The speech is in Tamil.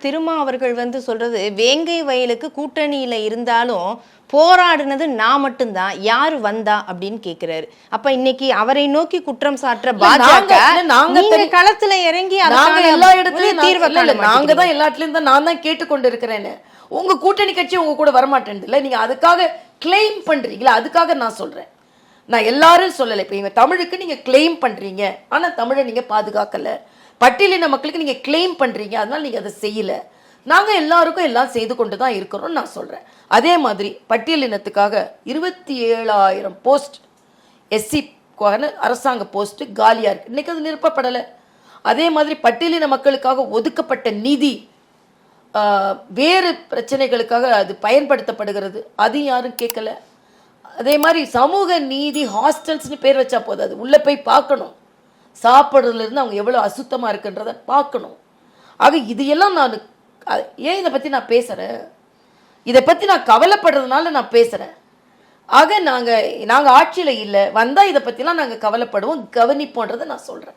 திருமா அவர்கள் சொல்றது வேங்கை வயலுக்கு கூட்டணியில இருந்தாலும் போராடினது நான் மட்டும்தான், யாரு வந்தா அப்படின்னு கேக்குறாரு. அப்ப இன்னைக்கு அவரை நோக்கி குற்றம் சாட்டுற பாஜக நாங்க களத்துல இறங்கி எல்லா இடத்துலயும் தீர்வு நாங்க தான் எல்லா இடத்துலயும் தான் நான் தான் கேட்டுக்கொண்டு இருக்கிறேன்னு. உங்க கூட்டணி கட்சி உங்க கூட வரமாட்டேன் இல்ல, நீங்க அதுக்காக கிளைம் பண்றீங்களா? அதுக்காக நான் சொல்றேன். நான் எல்லாரும் சொல்லலை. இப்போ எங்க தமிழுக்கு நீங்க கிளைம் பண்றீங்க, ஆனா தமிழை நீங்க பாதுகாக்கல. பட்டியலின மக்களுக்கு நீங்கள் கிளைம் பண்ணுறீங்க, அதனால் நீங்கள் அதை செய்யலை. நாங்கள் எல்லாருக்கும் எல்லாம் செய்து கொண்டு தான் இருக்கிறோம்னு நான் சொல்கிறேன். அதே மாதிரி பட்டியலினத்துக்காக 27,000 போஸ்ட் எஸ்சிக்கான அரசாங்க போஸ்ட்டு காலியாக இருக்குது. இன்றைக்கி அது நிரப்பப்படலை. அதே மாதிரி பட்டியலின மக்களுக்காக ஒதுக்கப்பட்ட நிதி வேறு பிரச்சனைகளுக்காக அது பயன்படுத்தப்படுகிறது, அது யாரும் கேட்கல. அதே மாதிரி சமூக நீதி ஹாஸ்டல்ஸ்னு பேர் வச்சா போதும், அது உள்ளே போய் பார்க்கணும். சாப்பிட்றதுலேருந்து அவங்க எவ்வளோ அசுத்தமாக இருக்குன்றதை பார்க்கணும். ஆக இது எல்லாம் நான் ஏன் இதை பற்றி நான் பேசுகிறேன், இதை பற்றி நான் கவலைப்படுறதுனால நான் பேசுகிறேன். ஆக நாங்கள் ஆட்சியில் இல்லை, வந்தால் இதை பற்றிலாம் நாங்கள் கவலைப்படுவோம், கவனிப்போன்றதை நான் சொல்கிறேன்.